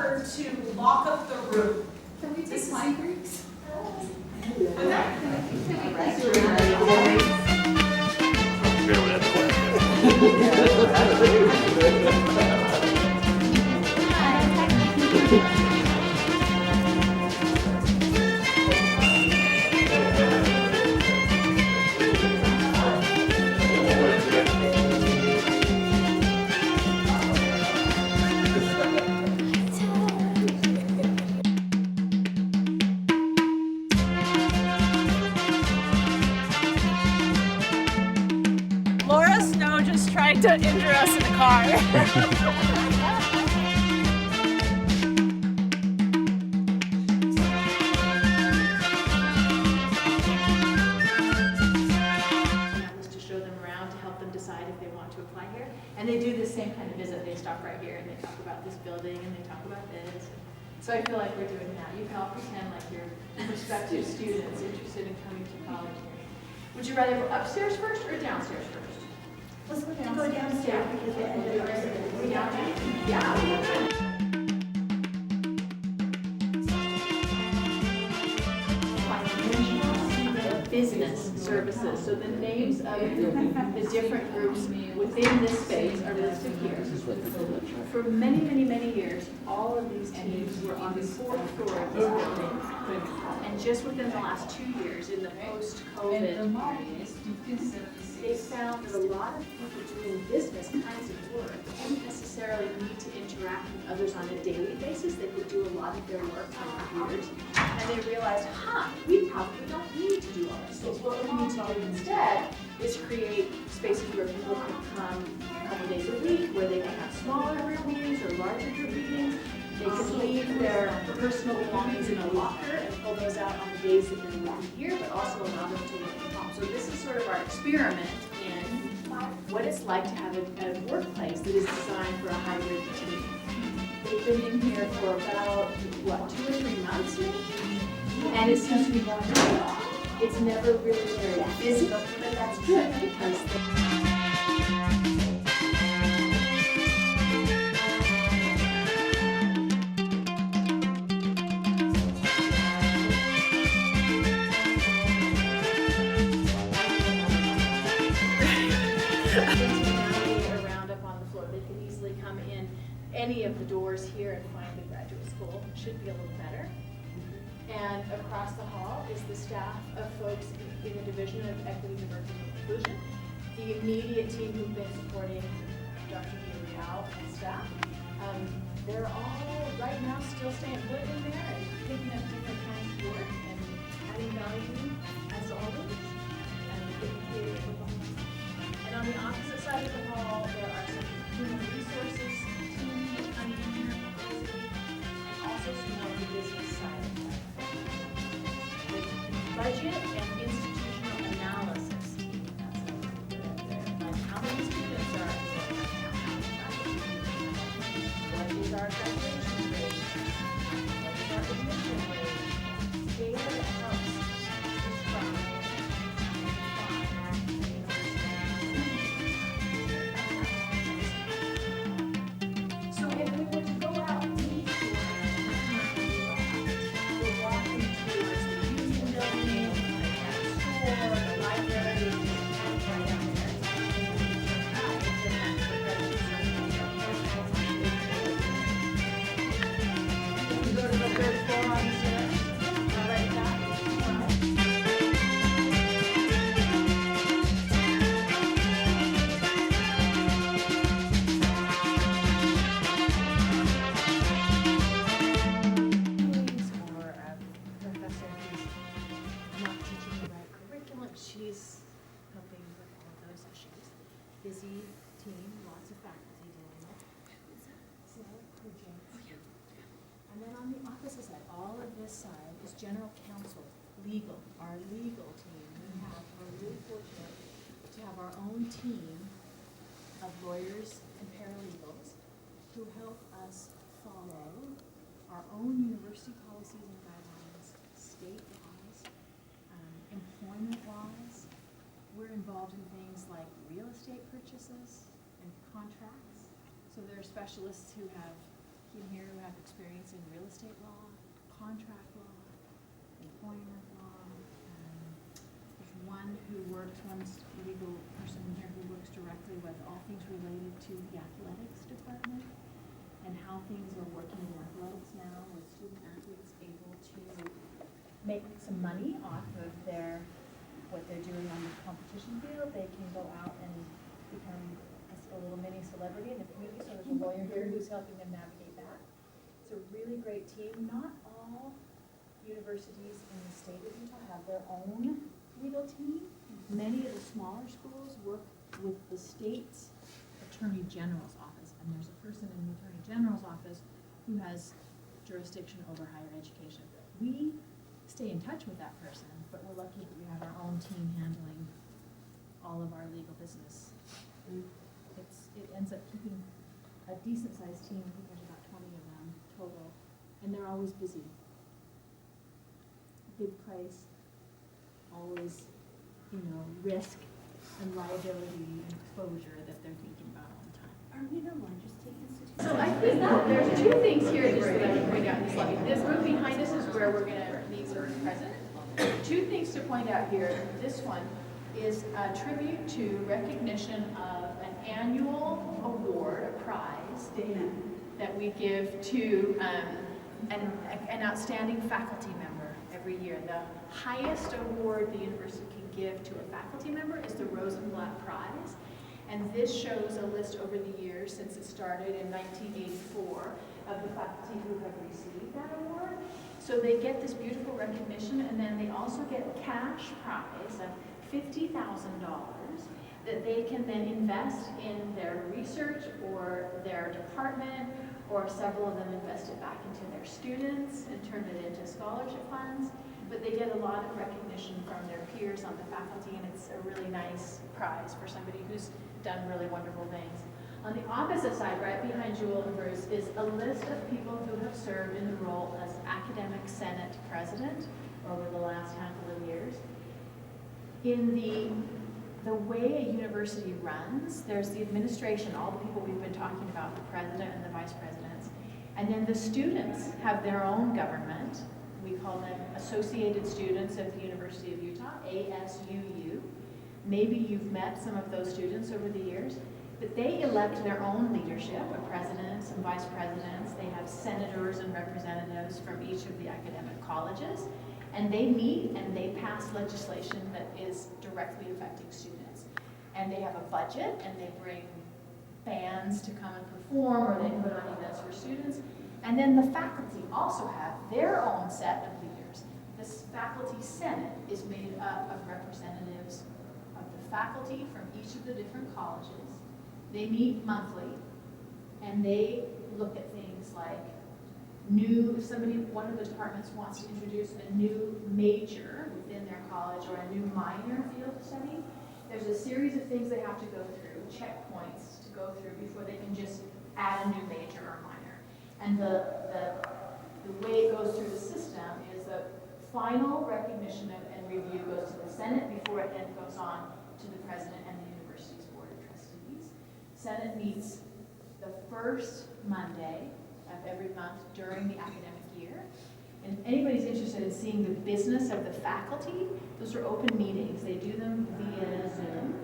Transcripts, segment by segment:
her to lock up the room. Can we take my groups? Laura Snow just tried to injure us in the car. To show them around to help them decide if they want to apply here. And they do the same kind of visit. They stop right here and they talk about this building and they talk about this. So I feel like we're doing that. You can all pretend like you're prospective students interested in coming to college here. Would you rather go upstairs first or downstairs first? Let's go downstairs because the end of the resident. Yeah. Business services. So the names of the different groups within this space are listed here. For many, many, many years, all of these teams were on the fourth floor of this building. And just within the last 2 years, in the post-COVID period, they found that a lot of people doing business kinds of work didn't necessarily need to interact with others on a daily basis. They could do a lot of their work on computers. And they realized, we probably don't need to do all this. So what we need to do instead is create spaces where people can come a couple days a week, where they can have smaller group meetings or larger group meetings. They can leave their personal belongings in a locker and pull those out on the days that they're working here, but also allow them to work from home. So this is sort of our experiment in what it's like to have a workplace that is designed for a hybrid team. They've been in here for about, 2 or 3 months maybe? And it seems to be going really well. It's never really very busy, but that's good because around up on the floor. They can easily come in any of the doors here and find the graduate school. Should be a little better. And across the hall is the staff of folks in the Division of Equity, Diversity, and Inclusion. The immediate team who've been supporting Dr. Villarreal and staff. They're all right now still staying put in there and picking up different kinds of work and adding value as always. And getting creative with them. And on the opposite side of the hall, there are some human resources teams that come in here, and also some more of the business side of that. The budget and institutional analysis team, that's what we're doing there. Like how many students are enrolled, what is our graduation rate, what is our admission rate, data that helps describe. So if we were to go out and meet we're walking towards the Union Building, the store, the library, and right down there. We go to the third floor on the stairs, right back. Or a professor who's not teaching the right curriculum. She's helping with all of those issues. Busy team, lots of faculty dealing with. So, and then on the opposite side, all of this side is general counsel, legal, our legal team. We're really fortunate to have our own team of lawyers and paralegals who help us follow our own university policies and guidelines, state laws, employment laws. We're involved in things like real estate purchases and contracts. So there are specialists who have, in here, who have experience in real estate law, contract law, employment law. There's one legal person in here who works directly with all things related to the athletics department and how things are working in athletics now with student athletes able to make some money off of what they're doing on the competition field. They can go out and become a little mini celebrity in the community. So there's a lawyer here who's helping them navigate that. It's a really great team. Not all universities in the state of Utah have their own legal team. Many of the smaller schools work with the state's Attorney General's office, and there's a person in the Attorney General's office who has jurisdiction over higher education. We stay in touch with that person, but we're lucky that we have our own team handling all of our legal business. It ends up keeping a decent sized team. I think there's about 20 of them total, and they're always busy. Big price, always, risk and liability and exposure that they're thinking about all the time. Are we the largest state institution? So I think there's two things here just that I can point out in this lobby. This room behind us is where we're going to meet the president. Two things to point out here. This one is a tribute to recognition of an annual award, a prize, that we give to an outstanding faculty member every year. The highest award the university can give to a faculty member is the Rosenblatt Prize. And this shows a list over the years since it started in 1984 of the faculty who have received that award. So they get this beautiful recognition, and then they also get a cash prize of $50,000 that they can then invest in their research or their department, or several of them invest it back into their students and turn it into scholarship funds. But they get a lot of recognition from their peers on the faculty, and it's a really nice prize for somebody who's done really wonderful things. On the opposite side, right behind Jewel and Bruce, is a list of people who have served in the role as Academic Senate President over the last handful of years. In the way a university runs, there's the administration, all the people we've been talking about, the president and the vice presidents, and then the students have their own government. We call them Associated Students of the University of Utah, ASUU. Maybe you've met some of those students over the years, but they elect their own leadership, a president, some vice presidents. They have senators and representatives from each of the academic colleges, and they meet and they pass legislation that is directly affecting students. And they have a budget, and they bring bands to come and perform, or they put on events for students. And then the faculty also have their own set of leaders. This faculty senate is made up of representatives of the faculty from each of the different colleges. They meet monthly, and they look at things like if one of the departments wants to introduce a new major within their college or a new minor field of study, there's a series of things they have to go through, checkpoints to go through before they can just add a new major or minor. And the way it goes through the system is the final recognition and review goes to the Senate before it then goes on to the president and the university's board of trustees. Senate meets the first Monday of every month during the academic year. And if anybody's interested in seeing the business of the faculty, those are open meetings. They do them via Zoom,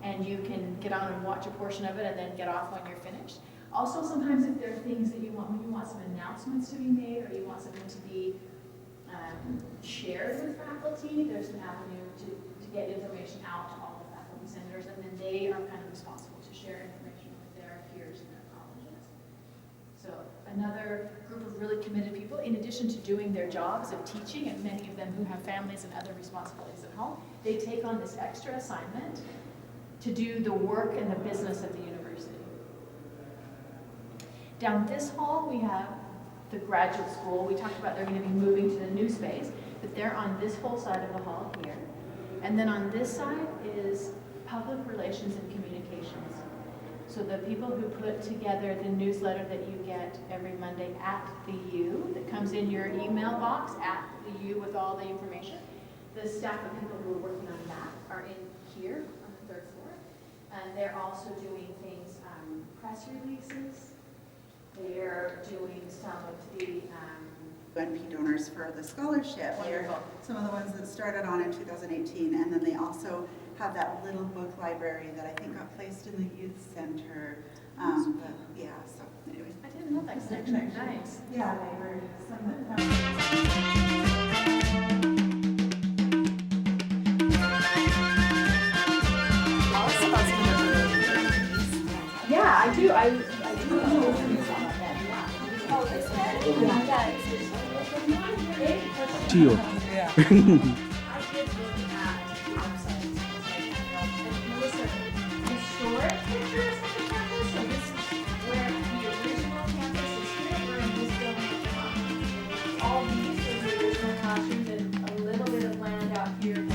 and you can get on and watch a portion of it and then get off when you're finished. Also, sometimes if there are things that when you want some announcements to be made, or you want something to be shared with faculty, there's an avenue to get information out to all the faculty senators, and then they are kind of responsible to share information with their peers in their colleges. So another group of really committed people, in addition to doing their jobs of teaching, and many of them who have families and other responsibilities at home, they take on this extra assignment to do the work and the business of the university. Down this hall, we have the graduate school. We talked about they're going to be moving to the new space, but they're on this whole side of the hall here. And then on this side is public relations and communications. So the people who put together the newsletter that you get every Monday at the U, that comes in your email box at the U with all the information, the staff of people who are working on that are in here on the third floor. And they're also doing things, press releases, They're doing some of the, UNP donors for the scholarship. They're Wonderful. some of the ones that started on in 2018, and then they also have that little book library that I think got placed in the youth center. But yeah, so anyway. I didn't know that connection. Nice. Yeah, they were some that have. Yeah, I do. I do know some of them. Yeah. Oh, this one? Yeah. Tio. I did look at websites and Melissa, historic pictures of the campus. So this is where the original campus is here. We're in this building. All these are the original classrooms and a little bit of land out here that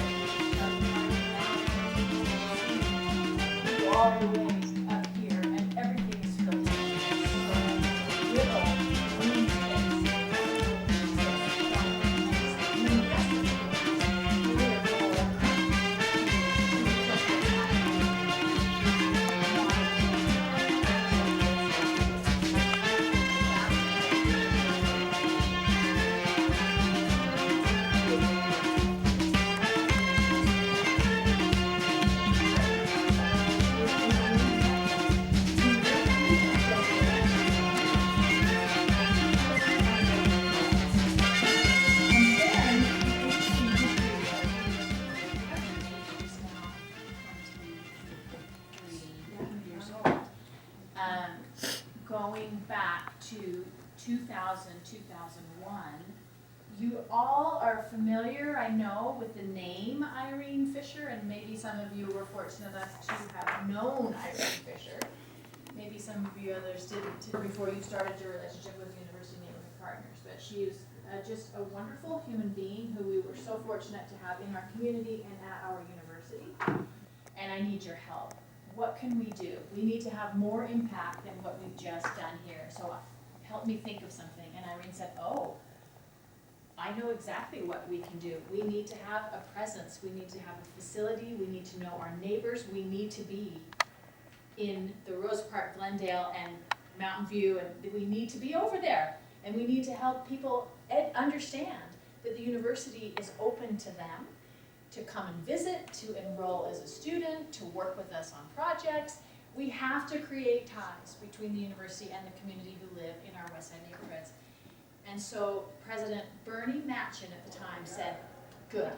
we all the way up here, and everything is filled in. So little green space. Going back to 2000, 2001, you all are familiar, I know, with the name Irene Fisher, and maybe some of you were fortunate enough to have known Irene Fisher. Maybe some of you others didn't before you started your relationship with University Neighborhood Partners, but she is just a wonderful human being who we were so fortunate to have in our community and at our university. And I need your help. What can we do? We need to have more impact than what we've just done here. So help me think of something. And Irene said, oh, I know exactly what we can do. We need to have a presence. We need to have a facility. We need to know our neighbors. We need to be in the Rose Park, Glendale, and Mountain View, and we need to be over there. And we need to help people understand that the university is open to them, to come and visit, to enroll as a student, to work with us on projects. We have to create ties between the university and the community who live in our West Side neighborhoods. And so President Bernie Matchin at the time said, good,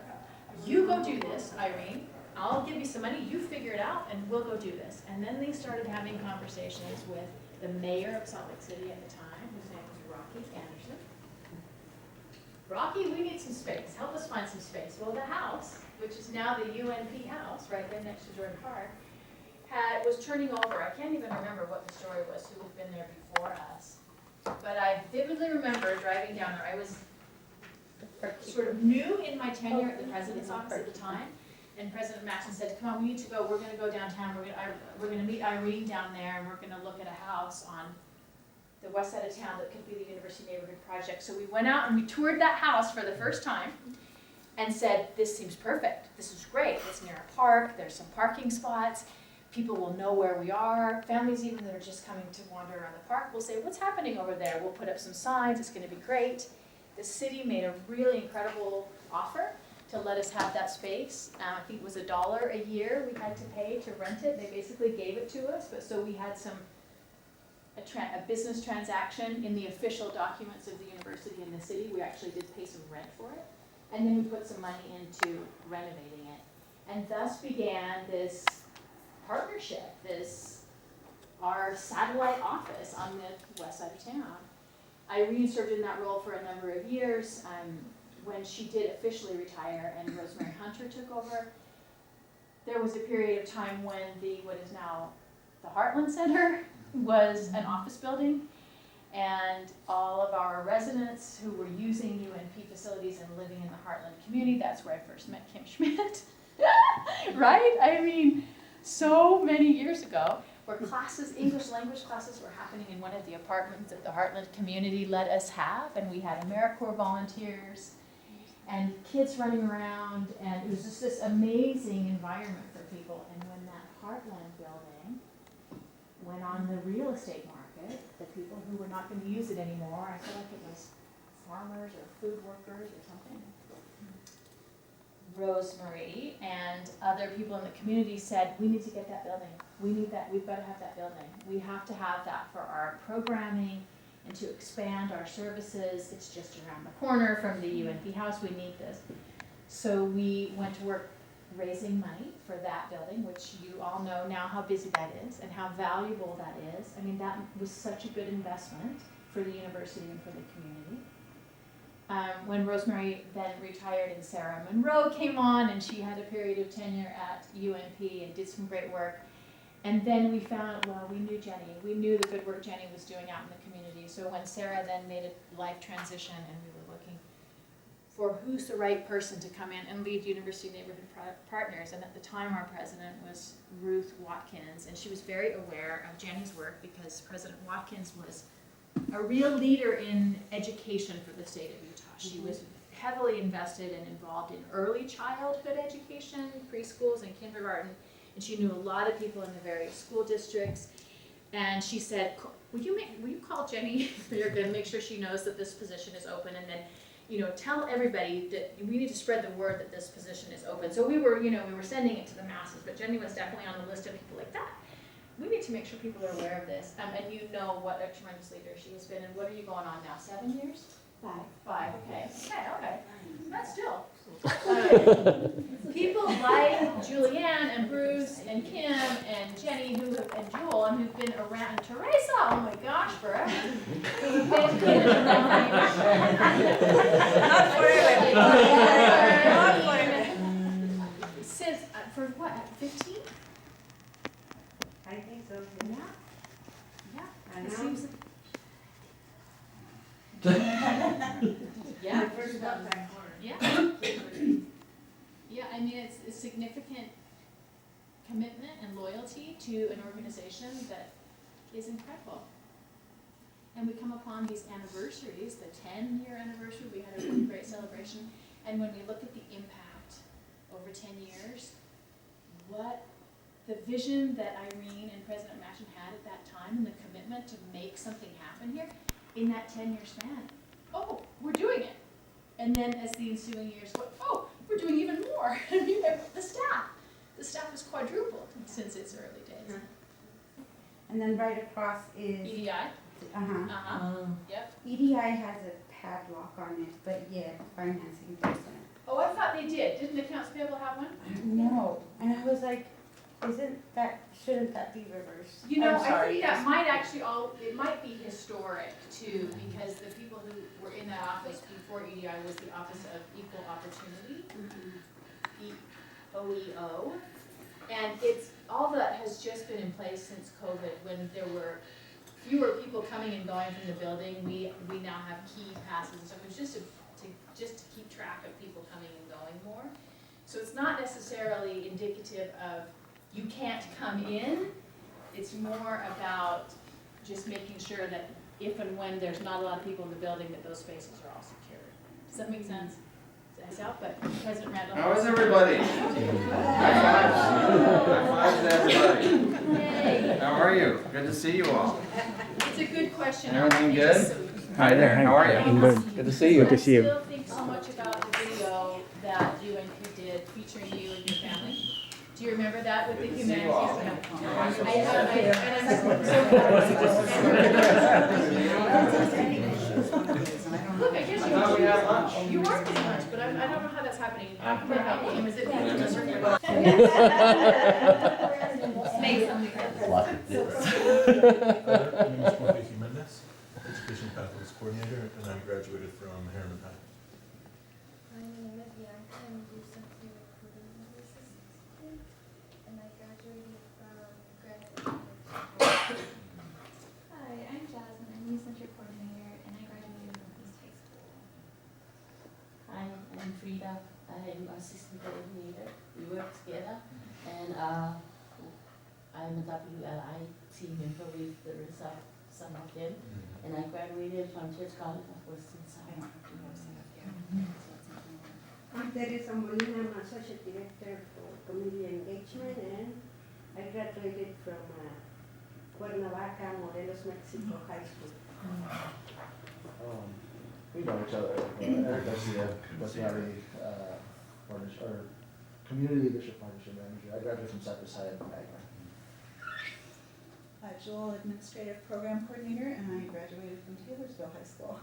you go do this, Irene. I'll give you some money, you figure it out, and we'll go do this. And then they started having conversations with the mayor of Salt Lake City at the time, whose name was Rocky Anderson. Rocky, we need some space. Help us find some space. Well, the house, which is now the UNP house, right there next to Jordan Park, was turning over. I can't even remember what the story was, who had been there before us. But I vividly remember driving down there. I was sort of new in my tenure at the president's office at the time. And President Matchin said, come on, we need to go. We're going to go downtown. We're going to meet Irene down there, and we're going to look at a house on the west side of town that could be the University Neighborhood Project. So we went out and we toured that house for the first time and said, this seems perfect. This is great. It's near a park. There's some parking spots. People will know where we are. Families even that are just coming to wander around the park will say, what's happening over there? We'll put up some signs. It's going to be great. The city made a really incredible offer to let us have that space. I think it was $1 a year we had to pay to rent it. They basically gave it to us, but so we had a business transaction in the official documents of the university and the city. We actually did pay some rent for it. And then we put some money into renovating it. And thus began this partnership, our satellite office on the west side of town. Irene served in that role for a number of years. When she did officially retire and Rosemary Hunter took over, there was a period of time when what is now the Heartland Center was an office building, and all of our residents who were using UNP facilities and living in the Heartland community, that's where I first met Kim Schmidt, right? I mean, so many years ago, where classes, English language classes were happening in one of the apartments that the Heartland community let us have, and we had AmeriCorps volunteers and kids running around, and it was just this amazing environment for people. And when that Heartland building went on the real estate market, it, the people who were not gonna use it anymore, I feel like it was farmers or food workers or something. Rosemary and other people in the community said, we need to get that building. We need that, we've gotta have that building. We have to have that for our programming and to expand our services. It's just around the corner from the UNP house, we need this. So we went to work raising money for that building, which you all know now how busy that is and how valuable that is. I mean, that was such a good investment for the university and for the community. When Rosemary then retired and Sarah Monroe came on, and she had a period of tenure at UNP and did some great work. And then we found, well, we knew Jenny. We knew the good work Jenny was doing out in the community. So when Sarah then made a life transition and we were looking for who's the right person to come in and lead University Neighborhood Partners, and at the time our president was Ruth Watkins, and she was very aware of Jenny's work because President Watkins was a real leader in education for the state of Utah. She was heavily invested and involved in early childhood education, preschools and kindergarten, and she knew a lot of people in the various school districts. And she said, will you call Jenny? You're going to make sure she knows that this position is open, and then, you know, tell everybody that we need to spread the word that this position is open. So we were sending it to the masses, but Jenny was definitely on the list of people like that. We need to make sure people are aware of this, and you know what a tremendous leader she has been. And what are you going on now? 7 years? 5. Okay. That's still. People like Julianne and Bruce and Kim and Jenny and Jewel, and who've been around, and Teresa, oh my gosh, forever. Who've been in and around. Since, for what, 15? I think so. Yeah. I It know. seems. My first love back Yeah. Yeah, I mean, it's a significant commitment and loyalty to an organization that is incredible. And we come upon these anniversaries, the 10-year anniversary, we had a really great celebration. And when we look at the impact over 10 years, what the vision that Irene and President Machen had at that time and the commitment to make something happen here in that 10-year span. Oh, we're doing it. And then as the ensuing years go, oh, we're doing even more. The staff has quadrupled since its early days. And then right across is, EDI? Yep. EDI has a padlock on it, but yeah, financing doesn't. Oh, I thought they did. Didn't accounts payable have one? No, and I was like, shouldn't that be reversed? You know, I'm I sorry. think that might actually it might be historic too, because the people who were in that office before EDI was the Office of Equal Opportunity, OEO. And it's, all that has just been in place since COVID, when there were fewer people coming and going from the building. We now have key passes and stuff. It was just to keep track of people coming and going more. So it's not necessarily indicative of you can't come in. It's more about just making sure that if and when there's not a lot of people in the building, that those spaces are all secured. Does that make sense? Does that help? But President Randall. How is everybody? High fives to everybody. Yay. How are you? Good to see you all. It's a good question. Everything good? Hi there. How are you? I'm good. Good to see you. Good to see I you. still think so much about the video that UNP did featuring you and your family. Do you remember that with the Good to see you all. humanities? Look, I guess I thought we had lunch. you are getting lunch, but I don't know how that's happening. Is it being Make something. My name is Jorge Jimenez, Education Pathways Coordinator, and I graduated from Harriman High. My name is Bianca, I'm recently recruiting assistant, and I graduated from Granite. Hi, I'm Jasmine, I'm youth center coordinator, and I graduated from East High School. Hi, I'm Frida. I'm assistant coordinator. We work together, and I'm a WLI team member with the rest of some of them. And I graduated from Church College of Western Side. Teresa Molina, I'm Associate Director for Community Engagement, and I graduated from Cuernavaca, Morelos, Mexico High School. We know each other. Eric Garcia, West Valley partnership, or Community Leadership Partnership Manager. I graduated from Cypress-Side Magna. Joel, Administrative Program Coordinator, and I graduated from Taylorsville High School.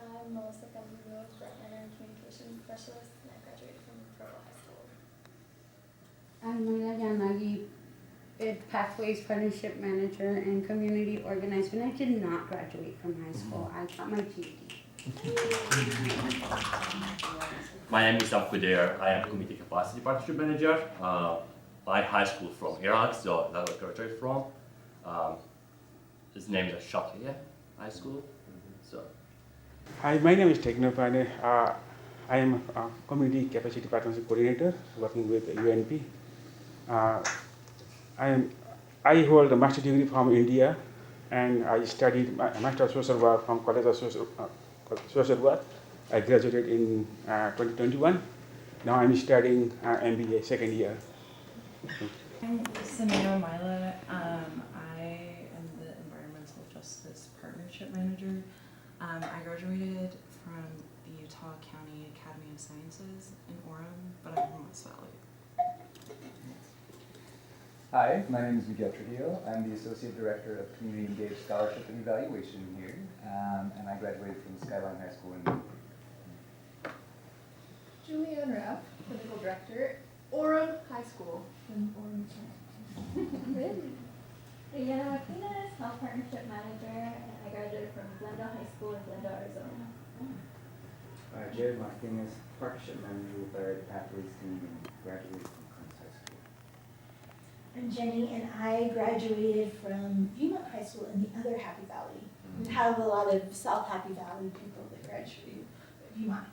I'm Melissa Gambino, Grant Writer and Communication Specialist, and I graduated from Provo High School. I'm Mayla Yanagi, Pathways Partnership Manager and Community Organizer, and I did not graduate from high school. I got my GED. My name is Abkuder. I am Community Capacity Partnership Manager. My high school from Iraq, so that's where I graduated from. His name is Shatiya High School. So. Hi, my name is Tekno Pane. I am a Community Capacity Partnership Coordinator working with UNP. I hold a master's degree from India, and I studied a Master of Social Work from College of Social Work. I graduated in 2021. Now I'm studying MBA second year. I'm Samira Mila. I am the Environmental Justice Partnership Manager. I graduated from the Utah County Academy of Sciences in Orem, but I'm from West Valley. Hi, my name is Miguel Trujillo. I'm the Associate Director of Community Engaged Scholarship and Evaluation here, and I graduated from Skyline High School in Julianne Rapp, Clinical Director, Orem High School in Orem. Diana Martinez, Health Partnership Manager, and I graduated from Glendale High School in Glendale, Arizona. Jared Martinez, Partnership Manager with our Pathways team, and graduated from Kearns High School. I'm Jenny, and I graduated from Viewmont High School in the other Happy Valley. We have a lot of South Happy Valley people that graduate at Viewmont.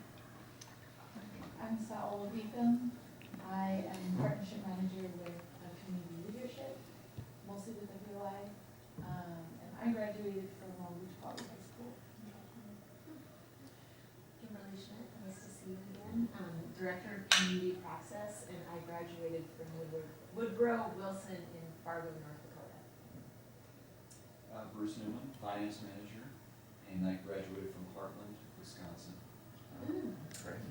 I'm Saul Beacom. I am Partnership Manager with Community Leadership, mostly with WI, and I graduated from Long Beach Poly High School. Kimberly Schmidt, nice to see you again. Director of Community Process, and I graduated from Woodrow Wilson in Fargo, North Dakota. Bruce Newman, Finance Manager, and I graduated from Heartland, Wisconsin. Great.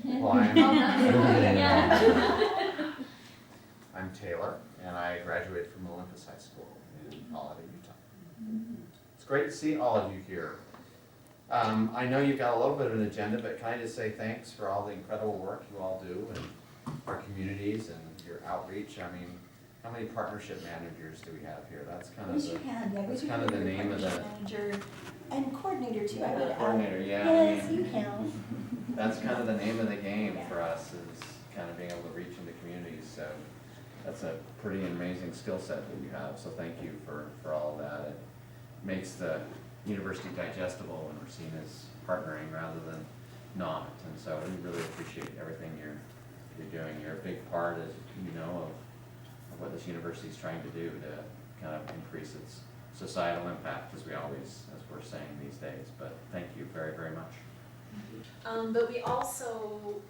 Well, I'm Taylor, and I graduated from Olympus High School in Colorado, Utah. It's great to see all of you here. I know you've got a little bit of an agenda, but can I just say thanks for all the incredible work you all do in our communities and your outreach. I mean, how many partnership managers do we have here? That's kind of the name of the manager and coordinator too. I would coordinator. Yeah. Yes, I mean, you count. that's kind of the name of the game for us, is kind of being able to reach into communities. So that's a pretty amazing skill set that you have. So thank you for all of that. It makes the university digestible when we're seen as partnering rather than not. And so we really appreciate everything you're doing. You're a big part, as you know, of what this university is trying to do to kind of increase its societal impact, as we're saying these days. But thank you very, very much. But we also,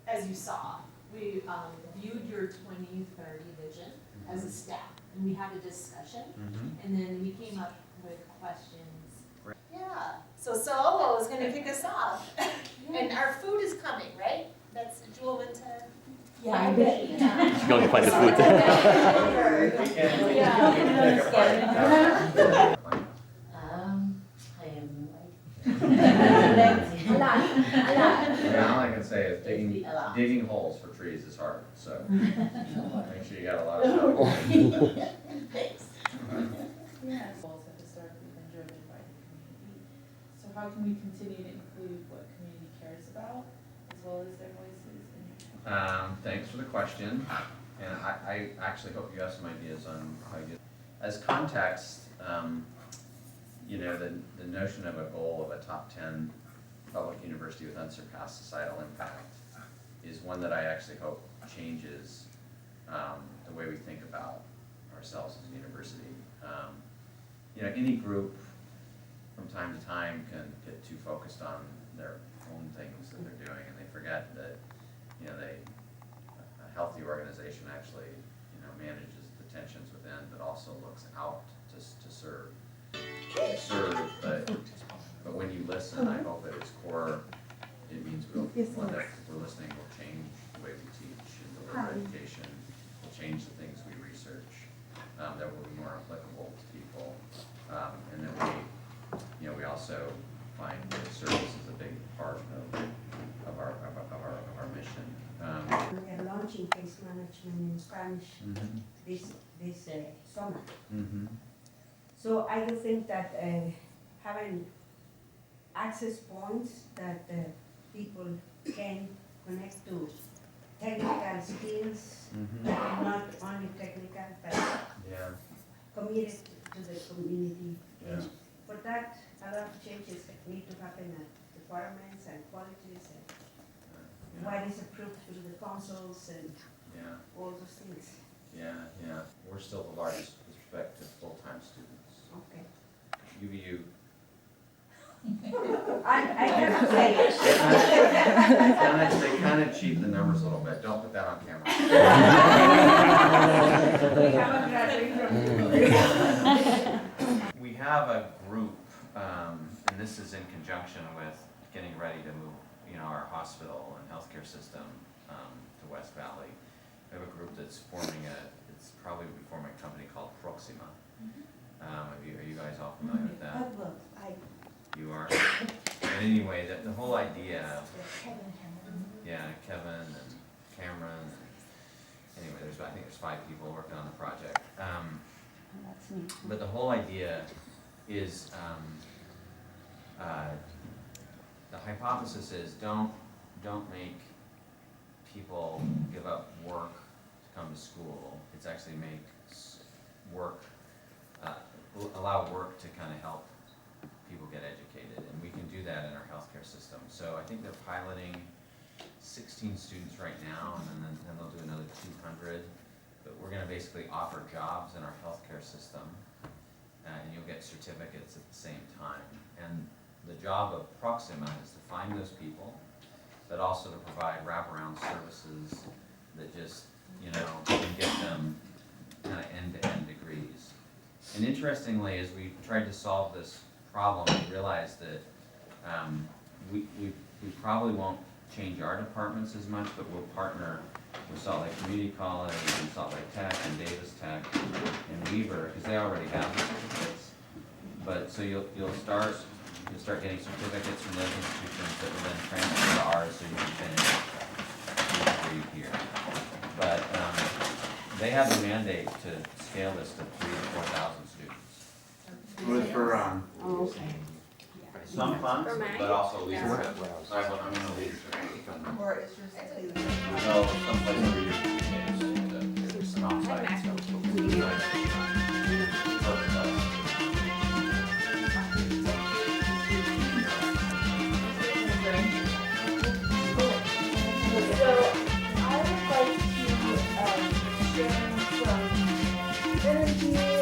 as you saw, we viewed your 2030 vision as a staff, and we had a discussion, and then we came up with questions. Yeah, so Solo is going to kick us off, and our food is coming, right? That's Jewel went to. Yeah, I bet. She's going to find the food. I am All I can say is digging holes for trees is hard, so make sure you got a lot of shovels. Thanks. Goals have historically been driven by the community. So how can we continue to include what community cares about, as well as their voices in your Thanks for the question, and I actually hope you have some ideas on how you. As context, you know, the notion of a goal of a top 10 public university with unsurpassed societal impact is one that I actually hope changes the way we think about ourselves as a university. You know, any group from time to time can get too focused on their own things that they're doing, and they forget that, you know, a healthy organization actually, you manages the tensions within, but also looks out to serve, but when you listen, I hope at its core, it means that if we're listening, we'll change the way we teach and deliver education, we'll change the things we research, that will be more applicable to people, and then we also find that service is a big part of our mission. They're launching case management in Spanish this summer. So I do think that having access points that people can connect to technical skills, not only technical, but committed to the community. Yeah. For that, a lot of changes need to happen at departments and qualities and what is approved through the councils and all those things. Yeah. We're still the largest with respect to full-time students. Okay. UVU. I have to say it. They kind of cheat the numbers a little bit. Don't put that on camera. We have a group, and this is in conjunction with getting ready to move, our hospital and healthcare system to West Valley. We have a group that's it's probably be forming a company called Proxima. Are you guys all familiar with that? You are? But anyway, the whole idea, Kevin and Cameron, anyway, I think there's 5 people working on the project. But the whole idea is, the hypothesis is don't make people give up work to come to school. It's actually make work, allow work to kind of help people get educated, and we can do that in our healthcare system. So I think they're piloting 16 students right now, and then they'll do another 200. But we're going to basically offer jobs in our healthcare system, and you'll get certificates at the same time. And the job of Proxima is to find those people, but also to provide wraparound services that just, can get them kind of end-to-end degrees. And interestingly, as we tried to solve this problem, we realized that we probably won't change our departments as much, but we'll partner with Salt Lake Community College and Salt Lake Tech and Davis Tech and Weaver, because they already have the certificates. But so you'll start getting certificates from those institutions that will then transfer to ours, so you can finish your degree here. But they have the mandate to scale this to 3,000 to 4,000 students. It was for some funds, but also leadership. Or it's just. No, someplace where you there's some outside stuff. So I would like to share some energy